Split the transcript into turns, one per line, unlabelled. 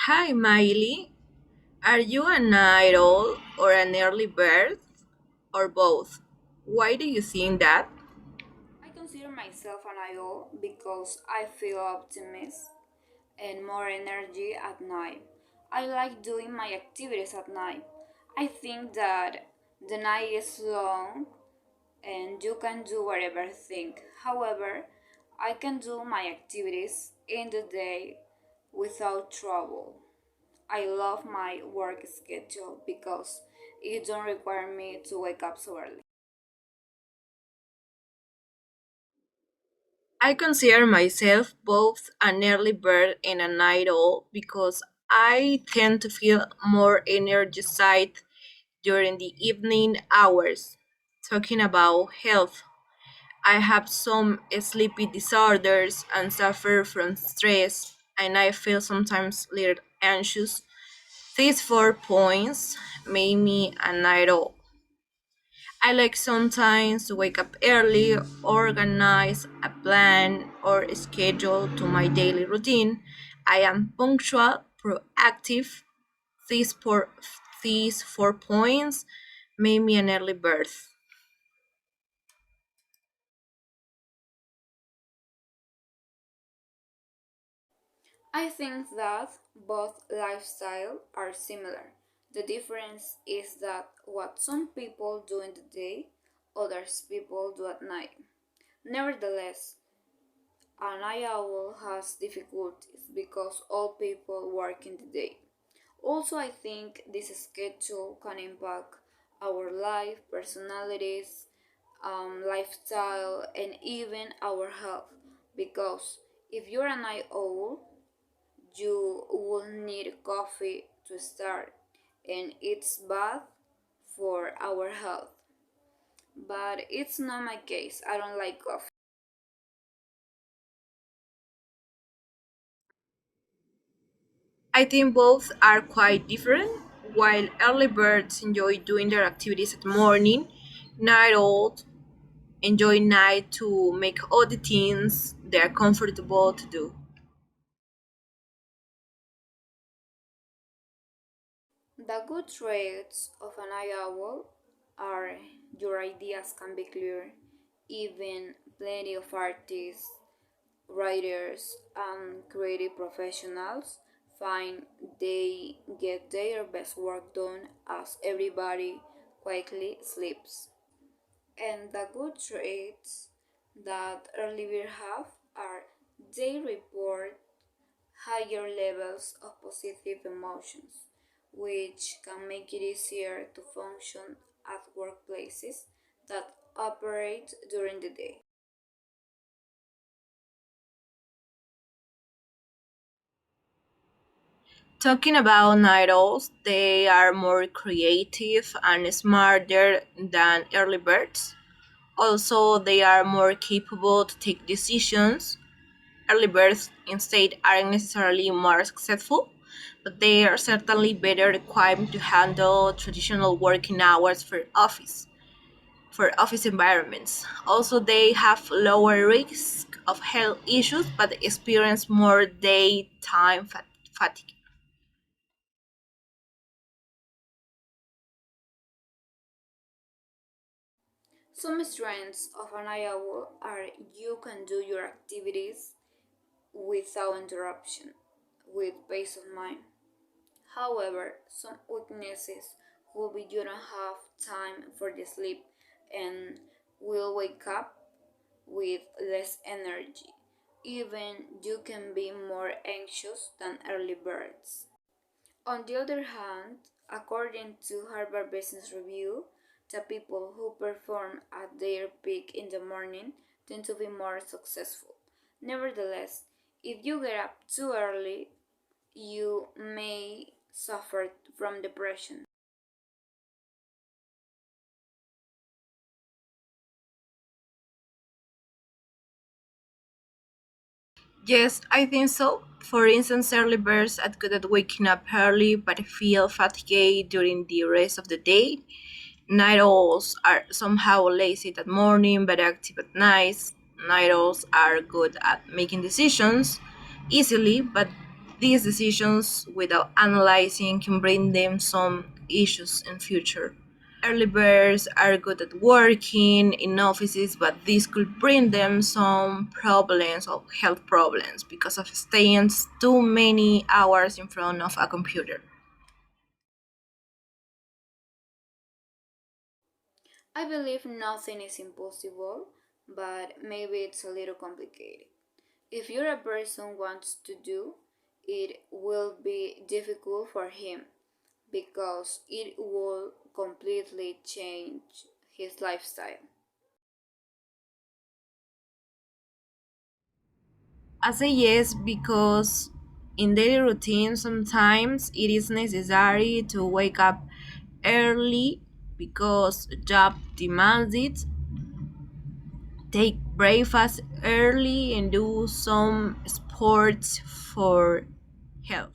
Hi, Miley. Are you a night owl or an early bird or both? Why do you think that?
I consider myself an IO because I feel optimism and more energy at night. I like doing my activities at night. I think that the night is long and you can do whatever thing. However, I can do my activities in the day without trouble. I love my work schedule because it don't require me to wake up so early.
I consider myself both an early bird and a night owl because I tend to feel more energized during the evening hours. Talking about health, I have some sleepy disorders and suffer from stress, and I feel sometimes a little anxious. These 4 points made me an idol. I like sometimes to wake up early, organize a plan or schedule to my daily routine. I am punctual, proactive. These four, these 4 points made me an early bird.
I think that both lifestyles are similar. The difference is that what some people do in the day, others people do at night. Nevertheless, an night owl has difficulties because all people work in the day. Also, I think this schedule can impact our life, personalities, lifestyle, and even our health. Because if you're a night owl, you will need coffee to start, and it's bad for our health. But it's not my case. I don't like coffee.
I think both are quite different. While early birds enjoy doing their activities at morning, night owls enjoy night to make all the things they're comfortable to do.
The good traits of an eye owl are your ideas can be clear, even plenty of artists, writers, and creative professionals find they get their best work done as everybody quietly sleeps. And the good traits that early birds have are they report higher levels of positive emotions, which can make it easier to function at workplaces that operate during the day.
Talking about night owls, they are more creative and smarter than early birds. Also, they are more capable to take decisions. Early birds, instead, aren't necessarily more successful, but they are certainly better equipped to handle traditional working hours for office environments. Also, they have lower risk of health issues but experience more daytime fatigue.
Some strengths of an eye owl are you can do your activities without interruption, with peace of mind. However, some weaknesses will be you don't have time for the sleep and will wake up with less energy. Even you can be more anxious than early birds. On the other hand, according to Harvard Business Review, the people who perform at their peak in the morning tend to be more successful. Nevertheless, if you get up too early, you may suffer from depression.
Yes, I think so. For instance, early birds are good at waking up early but feel fatigued during the rest of the day. Night owls are somehow lazy at morning but active at night. Night owls are good at making decisions easily but these decisions without analyzing can bring them some issues in future. Early birds are good at working in offices, but this could bring them some problems or health problems because of staying too many hours in front of a computer.
I believe nothing is impossible, but maybe it's a little complicated. If you're a person wants to do, it will be difficult for him because it will completely change his lifestyle.
I say yes because in daily routine sometimes it is necessary to wake up early because job demands it, take breakfast early and do some sports for health.